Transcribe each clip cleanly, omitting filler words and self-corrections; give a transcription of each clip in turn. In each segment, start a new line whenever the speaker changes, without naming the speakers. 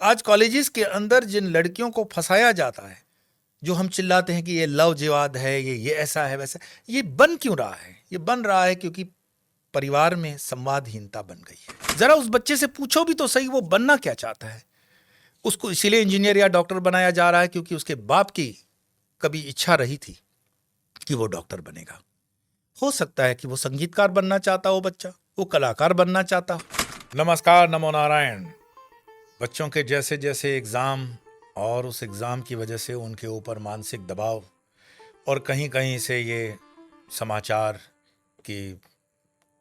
आज कॉलेजेस के अंदर जिन लड़कियों को फंसाया जाता है, जो हम चिल्लाते हैं कि ये लव जिहाद है, ये ऐसा है वैसा, ये बन क्यों रहा है? ये बन रहा है क्योंकि परिवार में संवादहीनता बन गई है। जरा उस बच्चे से पूछो भी तो सही, वो बनना क्या चाहता है। उसको इसीलिए इंजीनियर या डॉक्टर बनाया जा रहा है क्योंकि उसके बाप की कभी इच्छा रही थी कि वो डॉक्टर बनेगा। हो सकता है कि वो संगीतकार बनना चाहता हो बच्चा, वो कलाकार बनना चाहता हो। नमस्कार, नमो नारायण। बच्चों के जैसे जैसे एग्जाम और उस एग्जाम की वजह से उनके ऊपर मानसिक दबाव और कहीं कहीं से ये समाचार कि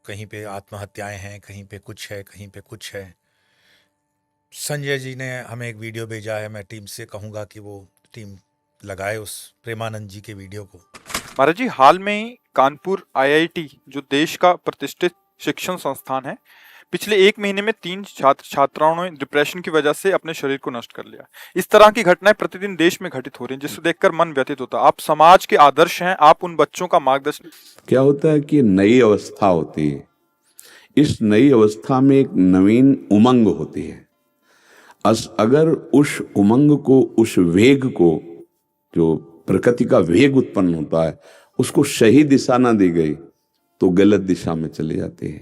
कहीं पे आत्महत्याएं हैं, कहीं पे कुछ है, कहीं पे कुछ है। संजय जी ने हमें एक वीडियो भेजा है, मैं टीम से कहूँगा कि वो टीम लगाए उस प्रेमानंद जी के वीडियो को।
महाराज जी, हाल में ही कानपुर आईआईटी, जो देश का प्रतिष्ठित शिक्षण संस्थान है, पिछले 1 महीने में 3 छात्राओं ने डिप्रेशन की वजह से अपने शरीर को नष्ट कर लिया। इस तरह की घटनाएं प्रतिदिन देश में घटित हो रही हैं, जिसको देखकर मन व्यथित होता है। आप समाज के आदर्श हैं, आप उन बच्चों का मार्गदर्शन।
क्या होता है कि नई अवस्था होती है, इस नई अवस्था में एक नवीन उमंग होती है। अगर उस उमंग को, उस वेग को, जो प्रकृति का वेग उत्पन्न होता है, उसको सही दिशा ना दी गई तो गलत दिशा में चली जाती है।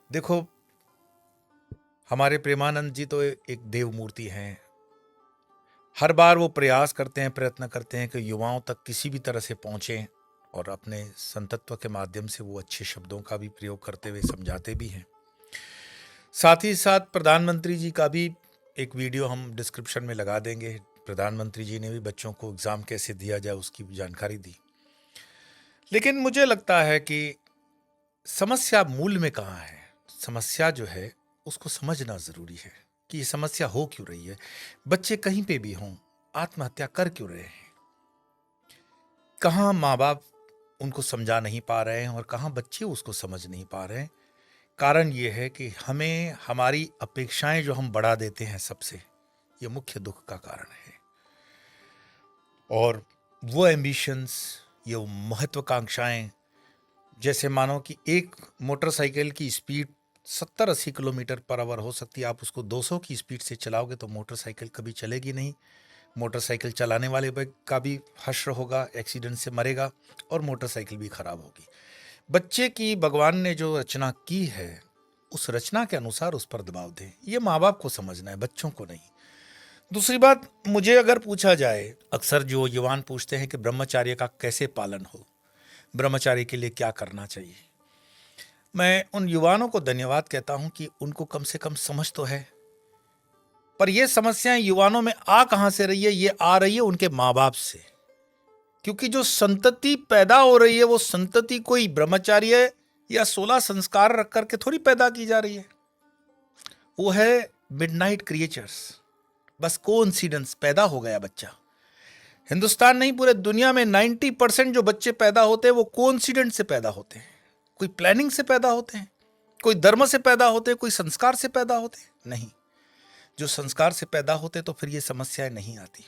देखो, हमारे प्रेमानंद जी तो एक देव मूर्ति हैं। हर बार वो प्रयास करते हैं, प्रयत्न करते हैं कि युवाओं तक किसी भी तरह से पहुंचें और अपने संतत्व के माध्यम से वो अच्छे शब्दों का भी प्रयोग करते हुए समझाते भी हैं। साथ ही साथ प्रधानमंत्री जी का भी एक वीडियो हम डिस्क्रिप्शन में लगा देंगे। प्रधानमंत्री जी ने भी बच्चों को एग्ज़ाम कैसे दिया जाए उसकी भी जानकारी दी। लेकिन मुझे लगता है कि समस्या मूल में कहाँ है। समस्या जो है उसको समझना ज़रूरी है कि ये समस्या हो क्यों रही है। बच्चे कहीं पे भी हों, आत्महत्या कर क्यों रहे हैं। कहाँ माँ बाप उनको समझा नहीं पा रहे हैं और कहाँ बच्चे उसको समझ नहीं पा रहे हैं। कारण ये है कि हमें हमारी अपेक्षाएं जो हम बढ़ा देते हैं सबसे, ये मुख्य दुख का कारण है। और वो एम्बिशंस, ये वो महत्वाकांक्षाएं, जैसे मानो कि एक मोटरसाइकिल की स्पीड 70-80 किलोमीटर पर आवर हो सकती है, आप उसको 200 की स्पीड से चलाओगे तो मोटरसाइकिल कभी चलेगी नहीं। मोटरसाइकिल चलाने वाले का भी हश्र होगा, एक्सीडेंट से मरेगा और मोटरसाइकिल भी खराब होगी। बच्चे की भगवान ने जो रचना की है, उस रचना के अनुसार उस पर दबाव दें। ये माँ बाप को समझना है, बच्चों को नहीं। दूसरी बात, मुझे अगर पूछा जाए, अक्सर जो युवान पूछते हैं कि ब्रह्मचर्य का कैसे पालन हो, ब्रह्मचारी के लिए क्या करना चाहिए, मैं उन युवानों को धन्यवाद कहता हूं कि उनको कम से कम समझ तो है। पर यह समस्याएं युवानों में आ कहां से रही है? ये आ रही है उनके माँ बाप से। क्योंकि जो संतति पैदा हो रही है, वो संतति कोई ब्रह्मचार्य या 16 संस्कार रख करके थोड़ी पैदा की जा रही है। वो है मिडनाइट क्रिएचर्स। बस कोइंसिडेंस, पैदा हो गया बच्चा। हिंदुस्तान नहीं, पूरे दुनिया में 90% जो बच्चे पैदा होते हैं वो कोइंसिडेंट से पैदा होते हैं। कोई प्लानिंग से पैदा होते हैं, कोई धर्म से पैदा होते हैं, कोई संस्कार से पैदा होते हैं नहीं। जो संस्कार से पैदा होते तो फिर ये समस्याएं नहीं आती।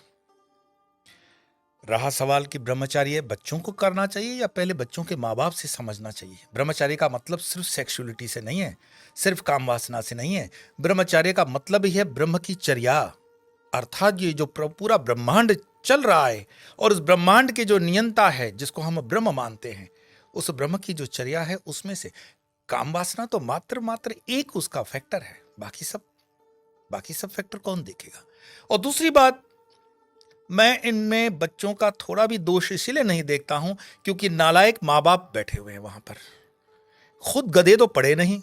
रहा सवाल कि ब्रह्मचार्य बच्चों को करना चाहिए या पहले बच्चों के माँ बाप से समझना चाहिए। ब्रह्मचार्य का मतलब सिर्फ सेक्सुअलिटी से नहीं है, सिर्फ काम वासना से नहीं है। ब्रह्मचार्य का मतलब ही है ब्रह्म की चर्या, अर्थात ये जो पूरा ब्रह्मांड चल रहा है और उस ब्रह्मांड के जो नियंता है, जिसको हम ब्रह्म मानते हैं, उस ब्रह्म की जो चर्या है, उसमें से काम वासना तो मात्र मात्र एक उसका फैक्टर है। बाकी सब फैक्टर कौन देखेगा? और दूसरी बात, मैं इनमें बच्चों का थोड़ा भी दोष इसलिए नहीं देखता हूं क्योंकि नालायक माँ बाप बैठे हुए हैं वहां पर। खुद गधे तो पड़े नहीं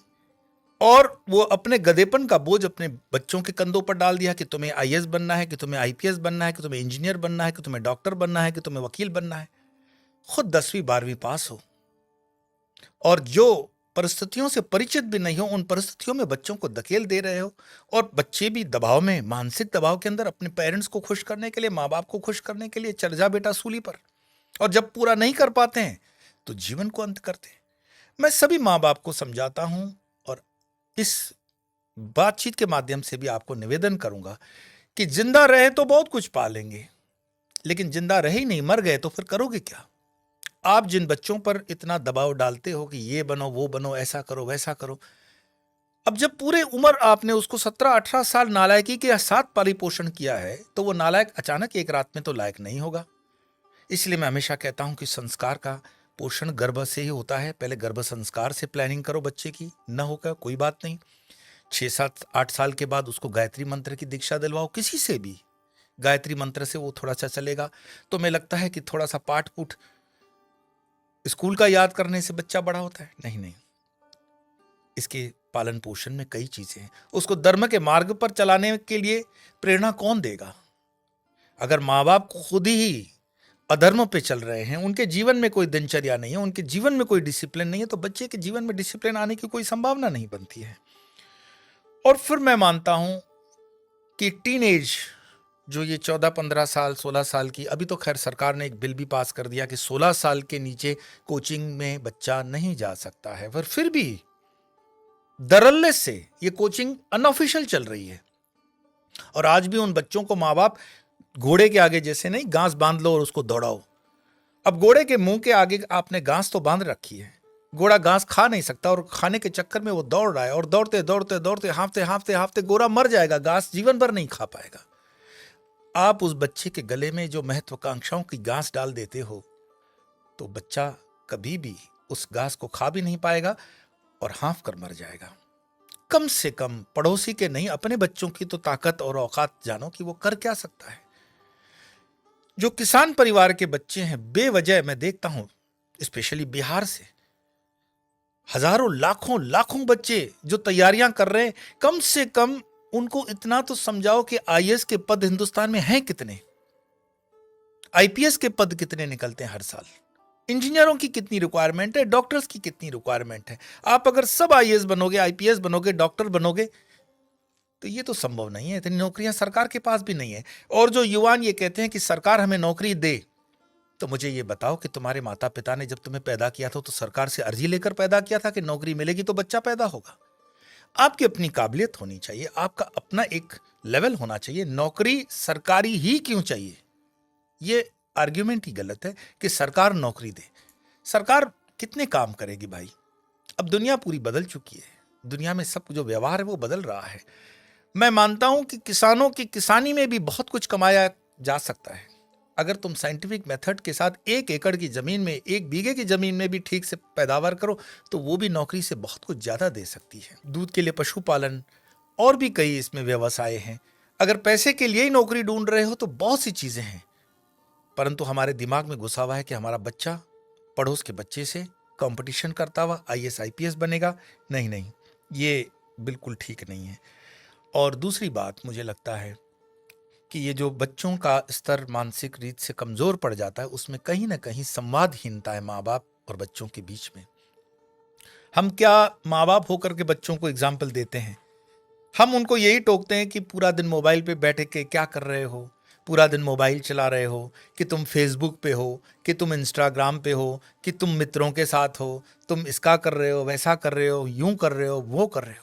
और वो अपने गधेपन का बोझ अपने बच्चों के कंधों पर डाल दिया कि तुम्हें आईएएस बनना है, कि तुम्हें आईपीएस बनना है, कि तुम्हें इंजीनियर बनना है, कि तुम्हें डॉक्टर बनना है, कि तुम्हें वकील बनना है। खुद 10वीं 12वीं पास हो और जो परिस्थितियों से परिचित भी नहीं हो, उन परिस्थितियों में बच्चों को धकेल दे रहे हो। और बच्चे भी दबाव में, मानसिक दबाव के अंदर, अपने पेरेंट्स को खुश करने के लिए, माँ बाप को खुश करने के लिए चढ़ जा बेटा सूली पर। और जब पूरा नहीं कर पाते हैं तो जीवन को अंत करते हैं। मैं सभी माँ बाप को समझाता हूं और इस बातचीत के माध्यम से भी आपको निवेदन करूंगा कि जिंदा रहे तो बहुत कुछ पा लेंगे, लेकिन जिंदा रहे ही नहीं, मर गए तो फिर करोगे क्या? आप जिन बच्चों पर इतना दबाव डालते हो कि ये बनो, वो बनो, ऐसा करो, वैसा करो, अब जब पूरे उम्र आपने उसको 17-18 साल नालायकी के साथ परिपोषण किया है, तो वो नालायक अचानक एक रात में तो लायक नहीं होगा। इसलिए मैं हमेशा कहता हूं कि संस्कार का पोषण गर्भ से ही होता है। पहले गर्भ संस्कार से प्लानिंग करो बच्चे की, न होगा कोई बात नहीं। 6-7-8 साल के बाद उसको गायत्री मंत्र की दीक्षा दिलवाओ, किसी से भी गायत्री मंत्र से वो थोड़ा सा चलेगा। तो मैं लगता है कि थोड़ा सा पाठ पुठ स्कूल का याद करने से बच्चा बड़ा होता है, नहीं नहीं। इसके पालन पोषण में कई चीजें हैं। उसको धर्म के मार्ग पर चलाने के लिए प्रेरणा कौन देगा? अगर माँ बाप खुद ही अधर्म पे चल रहे हैं, उनके जीवन में कोई दिनचर्या नहीं है, उनके जीवन में कोई डिसिप्लिन नहीं है, तो बच्चे के जीवन में डिसिप्लिन आने की कोई संभावना नहीं बनती है। और फिर मैं मानता हूं कि टीनेज जो ये 14-15 साल 16 साल की, अभी तो खैर सरकार ने एक बिल भी पास कर दिया कि 16 साल के नीचे कोचिंग में बच्चा नहीं जा सकता है, पर फिर भी दरल्ले से ये कोचिंग अनऑफिशियल चल रही है। और आज भी उन बच्चों को माँ बाप घोड़े के आगे जैसे नहीं, घास बांध लो और उसको दौड़ाओ। अब घोड़े के मुंह के आगे आपने घास तो बांध रखी है, घोड़ा घास खा नहीं सकता, और खाने के चक्कर में वो दौड़ रहा है, और दौड़ते दौड़ते दौड़ते हांफते हांफते हांफते घोड़ा मर जाएगा, घास जीवन भर नहीं खा पाएगा। आप उस बच्चे के गले में जो महत्वाकांक्षाओं की घास डाल देते हो, तो बच्चा कभी भी उस घास को खा भी नहीं पाएगा और हांफ कर मर जाएगा। कम से कम पड़ोसी के नहीं, अपने बच्चों की तो ताकत और औकात जानो कि वो कर क्या सकता है। जो किसान परिवार के बच्चे हैं, बेवजह मैं देखता हूं स्पेशली बिहार से हजारों लाखों लाखों बच्चे जो तैयारियां कर रहे हैं, कम से कम उनको इतना तो समझाओ कि आईएएस के पद हिंदुस्तान में हैं कितने, आईपीएस के पद कितने निकलते हैं हर साल, इंजीनियरों की कितनी रिक्वायरमेंट है, डॉक्टर्स की कितनी रिक्वायरमेंट है। आप अगर सब आईएएस बनोगे, आईपीएस बनोगे, डॉक्टर बनोगे, तो ये तो संभव नहीं है। इतनी नौकरियां सरकार के पास भी नहीं है। और जो युवान ये कहते हैं कि सरकार हमें नौकरी दे, तो मुझे ये बताओ कि तुम्हारे माता पिता ने जब तुम्हें पैदा किया था तो सरकार से अर्जी लेकर पैदा किया था कि नौकरी मिलेगी तो बच्चा पैदा होगा? आपकी अपनी काबिलियत होनी चाहिए, आपका अपना एक लेवल होना चाहिए। नौकरी सरकारी ही क्यों चाहिए? ये आर्ग्यूमेंट ही गलत है कि सरकार नौकरी दे। सरकार कितने काम करेगी भाई? अब दुनिया पूरी बदल चुकी है, दुनिया में सब जो व्यवहार है वो बदल रहा है। मैं मानता हूं कि किसानों की किसानी में भी बहुत कुछ कमाया जा सकता है। अगर तुम साइंटिफिक मेथड के साथ 1 एकड़ की जमीन में, 1 बीघे की जमीन में भी ठीक से पैदावार करो, तो वो भी नौकरी से बहुत कुछ ज्यादा दे सकती है। दूध के लिए पशुपालन, और भी कई इसमें व्यवसाय हैं। अगर पैसे के लिए ही नौकरी ढूंढ रहे हो तो बहुत सी चीजें हैं, परंतु हमारे दिमाग में घुसा हुआ है कि हमारा बच्चा पड़ोस के बच्चे से कंपटीशन करता हुआ आईएएस आईपीएस बनेगा। नहीं नहीं, ये बिल्कुल ठीक नहीं है। और दूसरी बात, मुझे लगता है कि ये जो बच्चों का स्तर मानसिक रीत से कमजोर पड़ जाता है, उसमें कहीं ना कहीं संवादहीनता है माँ बाप और बच्चों के बीच में। हम क्या माँ बाप होकर के बच्चों को एग्जाम्पल देते हैं? हम उनको यही टोकते हैं कि पूरा दिन मोबाइल पे बैठे के क्या कर रहे हो, पूरा दिन मोबाइल चला रहे हो, कि तुम फेसबुक पे हो, कि तुम इंस्टाग्राम पे हो, कि तुम मित्रों के साथ हो, तुम इसका कर रहे हो, वैसा कर रहे हो, यूं कर रहे हो, वो कर रहे हो।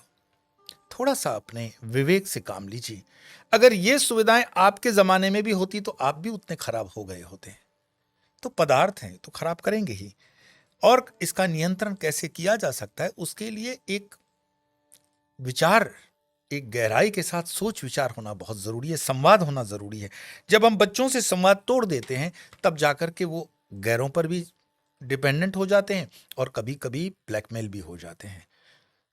थोड़ा सा अपने विवेक से काम लीजिए। अगर ये सुविधाएं आपके जमाने में भी होती तो आप भी उतने खराब हो गए होते। तो पदार्थ हैं तो खराब करेंगे ही। और इसका नियंत्रण कैसे किया जा सकता है, उसके लिए एक विचार, एक गहराई के साथ सोच विचार होना बहुत जरूरी है, संवाद होना जरूरी है। जब हम बच्चों से संवाद तोड़ देते हैं, तब जाकर के वो गैरों पर भी डिपेंडेंट हो जाते हैं और कभी कभी ब्लैकमेल भी हो जाते हैं।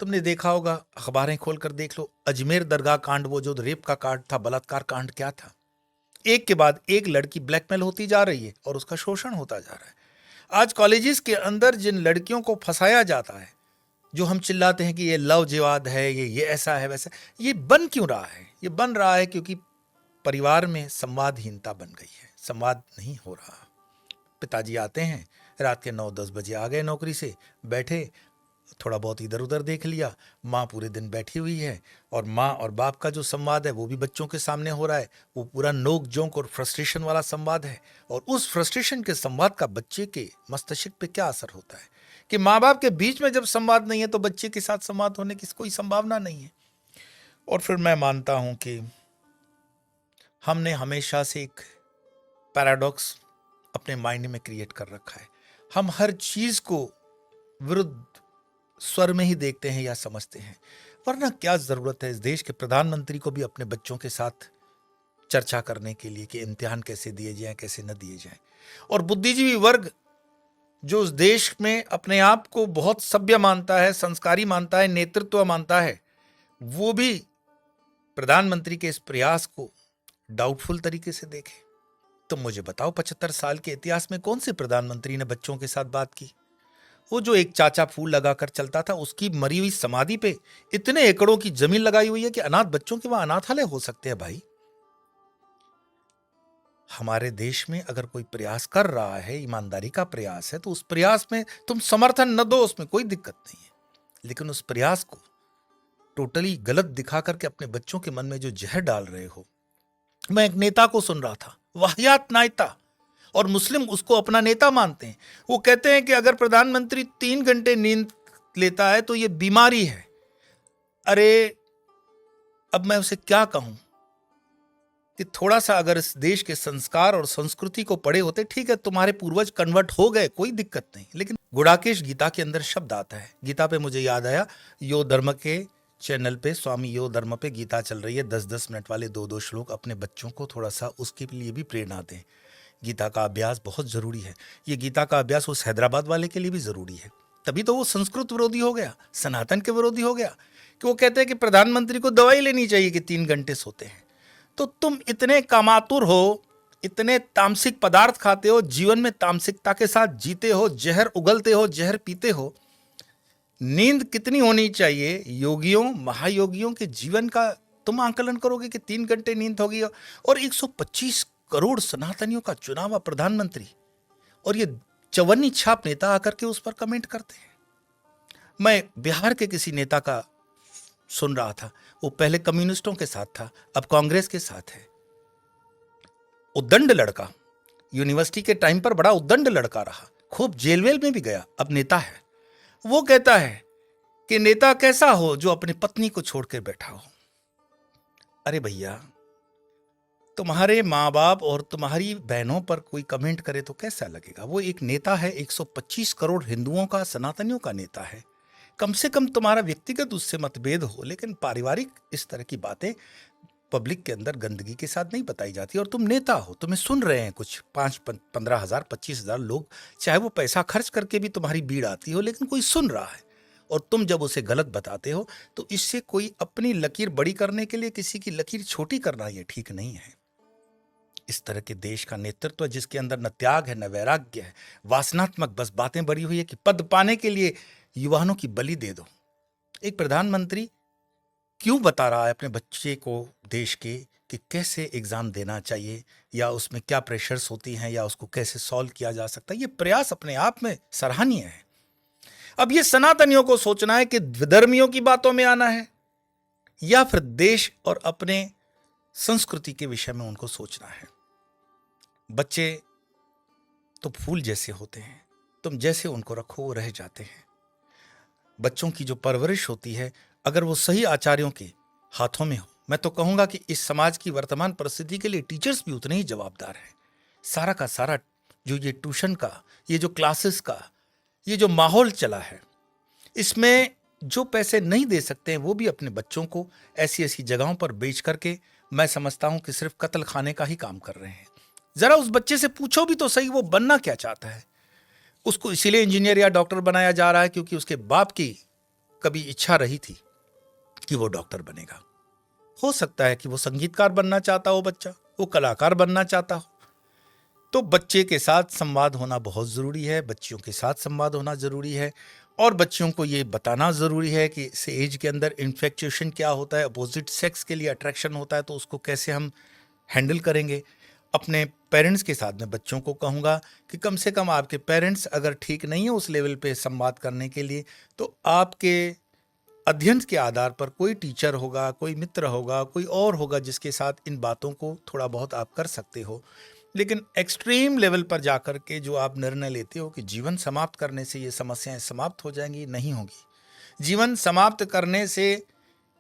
तुमने देखा होगा, अखबारें खोलकर देख लो, अजमेर दरगाह कांड, वो जो रेप का कांड था, बलात्कार कांड क्या था। एक के बाद एक लड़की ब्लैकमेल होती जा रही है और उसका शोषण होता जा रहा है। आज कॉलेजेस के अंदर जिन लड़कियों को फंसाया जाता है, जो हम चिल्लाते हैं कि ये लव जिहाद है, ये ऐसा है वैसा, ये बन क्यों रहा है? ये बन रहा है क्योंकि परिवार में संवादहीनता बन गई है, संवाद नहीं हो रहा। पिताजी आते हैं, रात के 9-10 बजे आ गए नौकरी से, बैठे, थोड़ा बहुत इधर उधर देख लिया, माँ पूरे दिन बैठी हुई है, और माँ और बाप का जो संवाद है वो भी बच्चों के सामने हो रहा है। वो पूरा नोक जोंक और फ्रस्ट्रेशन वाला संवाद है। और उस फ्रस्ट्रेशन के संवाद का बच्चे के मस्तिष्क पे क्या असर होता है कि माँ बाप के बीच में जब संवाद नहीं है तो बच्चे के साथ संवाद होने की कोई संभावना नहीं है। और फिर मैं मानता हूं कि हमने हमेशा से एक पैराडॉक्स अपने माइंड में क्रिएट कर रखा है। हम हर चीज को विरुद्ध स्वर में ही देखते हैं या समझते हैं। वरना क्या जरूरत है इस देश के प्रधानमंत्री को भी अपने बच्चों के साथ चर्चा करने के लिए कि इम्तिहान कैसे दिए जाएं, कैसे न दिए जाएं। और बुद्धिजीवी वर्ग जो उस देश में अपने आप को बहुत सभ्य मानता है, संस्कारी मानता है, नेतृत्व मानता है, वो भी प्रधानमंत्री के इस प्रयास को डाउटफुल तरीके से देखे। तुम मुझे बताओ 75 साल के इतिहास में कौन से प्रधानमंत्री ने बच्चों के साथ बात की? वो जो एक चाचा फूल लगाकर चलता था, उसकी मरी हुई समाधि पे इतने एकड़ों की जमीन लगाई हुई है कि अनाथ बच्चों के वहां अनाथालय हो सकते हैं। भाई, हमारे देश में अगर कोई प्रयास कर रहा है, ईमानदारी का प्रयास है, तो उस प्रयास में तुम समर्थन न दो, उसमें कोई दिक्कत नहीं है। लेकिन उस प्रयास को टोटली गलत दिखा करके अपने बच्चों के मन में जो जहर डाल रहे हो। मैं एक नेता को सुन रहा था, वाहियात नेता, और मुस्लिम उसको अपना नेता मानते हैं। वो कहते हैं कि अगर प्रधानमंत्री 3 घंटे नींद लेता है तो ये बीमारी है। अरे, अब मैं उसे क्या कहूं कि थोड़ा सा अगर इस देश के संस्कार और संस्कृति को पढ़े होते, ठीक है तुम्हारे पूर्वज कन्वर्ट हो गए, कोई दिक्कत नहीं, लेकिन गुड़ाकेश गीता के अंदर शब्द आता है। गीता पे मुझे याद आया, यो धर्म के चैनल पे, स्वामी यो धर्म पे गीता चल रही है, 10-10 मिनट वाले 2-2 श्लोक। अपने बच्चों को थोड़ा सा उसके लिए भी प्रेरणा दें। गीता का अभ्यास बहुत जरूरी है। ये गीता का अभ्यास उस हैदराबाद वाले के लिए भी जरूरी है। तभी तो वो संस्कृत विरोधी हो गया, सनातन के विरोधी हो गया, कि वो कहते हैं कि प्रधानमंत्री को दवाई लेनी चाहिए कि 3 घंटे सोते हैं। तो तुम इतने कामातुर हो, इतने तामसिक पदार्थ खाते हो, जीवन में तामसिकता के साथ जीते हो, जहर उगलते हो, जहर पीते हो। नींद कितनी होनी चाहिए? योगियों, महायोगियों के जीवन का तुम आंकलन करोगे कि 3 घंटे नींद होगी, और 125 करोड़ सनातनियों का चुना हुआ प्रधानमंत्री, और ये चवन्नी छाप नेता आकर के उस पर कमेंट करते हैं। मैं बिहार के किसी नेता का सुन रहा था, वो पहले कम्युनिस्टों के साथ था, अब कांग्रेस के साथ है। उद्दंड लड़का, यूनिवर्सिटी के टाइम पर बड़ा उद्दंड लड़का रहा, खूब जेल वेल में भी गया, अब नेता है। वो कहता है कि नेता कैसा हो जो अपनी पत्नी को छोड़कर बैठा हो। अरे भैया, तुम्हारे माँ बाप और तुम्हारी बहनों पर कोई कमेंट करे तो कैसा लगेगा? वो एक नेता है, 125 करोड़ हिंदुओं का, सनातनियों का नेता है। कम से कम तुम्हारा व्यक्तिगत उससे मतभेद हो, लेकिन पारिवारिक इस तरह की बातें पब्लिक के अंदर गंदगी के साथ नहीं बताई जाती। और तुम नेता हो, तुम्हें सुन रहे हैं कुछ 5-15 हजार 25 हजार लोग, चाहे वो पैसा खर्च करके भी तुम्हारी भीड़ आती हो, लेकिन कोई सुन रहा है, और तुम जब उसे गलत बताते हो तो इससे कोई अपनी लकीर बड़ी करने के लिए किसी की लकीर छोटी करना ये ठीक नहीं है। इस तरह के देश का नेतृत्व जिसके अंदर न त्याग है, न वैराग्य है, वासनात्मक बस बातें भरी हुई है कि पद पाने के लिए युवाओं की बलि दे दो। एक प्रधानमंत्री क्यों बता रहा है अपने बच्चे को, देश के, कि कैसे एग्जाम देना चाहिए, या उसमें क्या प्रेशर्स होती हैं, या उसको कैसे सॉल्व किया जा सकता है? ये प्रयास अपने आप में सराहनीय है। अब ये सनातनियों को सोचना है कि विधर्मियों की बातों में आना है, या फिर देश और अपने संस्कृति के विषय में उनको सोचना है। बच्चे तो फूल जैसे होते हैं, तुम जैसे उनको रखो वो रह जाते हैं। बच्चों की जो परवरिश होती है, अगर वो सही आचार्यों के हाथों में हो, मैं तो कहूंगा कि इस समाज की वर्तमान परिस्थिति के लिए टीचर्स भी उतने ही जवाबदार हैं। सारा का सारा जो ये ट्यूशन का, ये जो क्लासेस का, ये जो माहौल चला है, इसमें जो पैसे नहीं दे सकते हैं वो भी अपने बच्चों को ऐसी ऐसी जगहों पर बेच करके, मैं समझता हूं कि सिर्फ कत्ल खाने का ही काम कर रहे हैं। जरा उस बच्चे से पूछो भी तो सही, वो बनना क्या चाहता है। उसको इसीलिए इंजीनियर या डॉक्टर बनाया जा रहा है क्योंकि उसके बाप की कभी इच्छा रही थी कि वो डॉक्टर बनेगा। हो सकता है कि वो संगीतकार बनना चाहता हो बच्चा, वो कलाकार बनना चाहता हो। तो बच्चे के साथ संवाद होना बहुत जरूरी है, बच्चियों के साथ संवाद होना जरूरी है, और बच्चियों को ये बताना जरूरी है कि इस एज के अंदर इन्फेक्चुएशन क्या होता है, अपोजिट सेक्स के लिए अट्रैक्शन होता है, तो उसको कैसे हम हैंडल करेंगे। अपने पेरेंट्स के साथ में बच्चों को कहूँगा कि कम से कम आपके पेरेंट्स अगर ठीक नहीं है उस लेवल पे संवाद करने के लिए, तो आपके अध्ययन के आधार पर कोई टीचर होगा, कोई मित्र होगा, कोई और होगा जिसके साथ इन बातों को थोड़ा बहुत आप कर सकते हो। लेकिन एक्सट्रीम लेवल पर जाकर के जो आप निर्णय लेते हो कि जीवन समाप्त करने से ये समस्याएं समाप्त हो जाएंगी, नहीं होगी। जीवन समाप्त करने से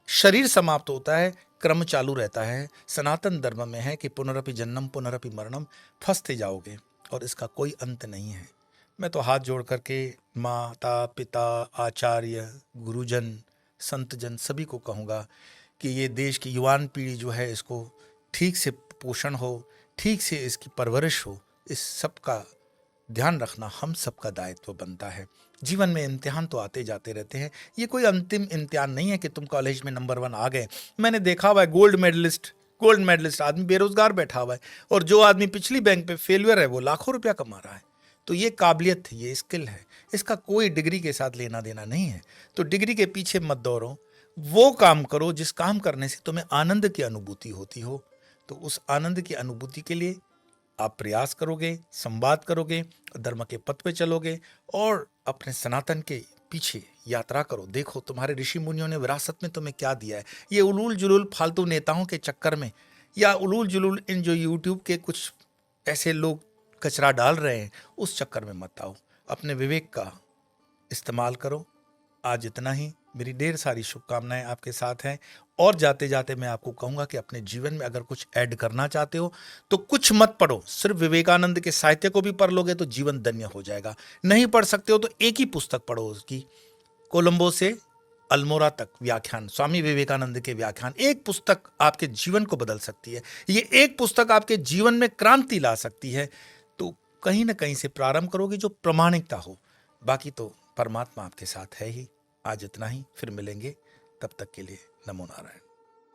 शरीर समाप्त होता है, क्रम चालू रहता है। सनातन धर्म में है कि पुनरपि जन्म पुनरपि मरणम, फंसते जाओगे और इसका कोई अंत नहीं है। मैं तो हाथ जोड़ करके माता पिता, आचार्य, गुरुजन, संत जन सभी को कहूँगा कि ये देश की युवान पीढ़ी जो है इसको ठीक से पोषण हो, ठीक से इसकी परवरिश हो, इस सब का ध्यान रखना हम सबका दायित्व बनता है। जीवन में इम्तिहान तो आते जाते रहते हैं, ये कोई अंतिम इम्तिहान नहीं है कि तुम कॉलेज में नंबर 1 आ गए। मैंने देखा हुआ है गोल्ड मेडलिस्ट आदमी बेरोजगार बैठा हुआ है, और जो आदमी पिछली बैंक पे फेलियर है वो लाखों रुपया कमा रहा है। तो ये काबिलियत, ये स्किल है, इसका कोई डिग्री के साथ लेना देना नहीं है। तो डिग्री के पीछे मत दौड़ो, वो काम करो जिस काम करने से तुम्हें आनंद की अनुभूति होती हो। तो उस आनंद की अनुभूति के लिए आप प्रयास करोगे, संवाद करोगे, धर्म के पथ पे चलोगे और अपने सनातन के पीछे यात्रा करो। देखो तुम्हारे ऋषि मुनियों ने विरासत में तुम्हें क्या दिया है। ये उलूल जुलूल फालतू नेताओं के चक्कर में, या उलूल जुलूल इन जो यूट्यूब के कुछ ऐसे लोग कचरा डाल रहे हैं, उस चक्कर में मत आओ। अपने विवेक का इस्तेमाल करो। आज इतना ही। मेरी ढेर सारी शुभकामनाएं आपके साथ हैं, और जाते जाते मैं आपको कहूंगा कि अपने जीवन में अगर कुछ ऐड करना चाहते हो तो कुछ मत पढ़ो, सिर्फ विवेकानंद के साहित्य को भी पढ़ लोगे तो जीवन धन्य हो जाएगा। नहीं पढ़ सकते हो तो एक ही पुस्तक पढ़ो उसकी, कोलंबो से अल्मोड़ा तक व्याख्यान, स्वामी विवेकानंद के व्याख्यान। एक पुस्तक आपके जीवन को बदल सकती है, ये एक पुस्तक आपके जीवन में क्रांति ला सकती है। तो कहीं ना कहीं से प्रारंभ करोगे जो प्रामाणिकता हो, बाकी तो परमात्मा आपके साथ है ही। आज इतना ही, फिर मिलेंगे, तब तक के लिए नमो नारायण।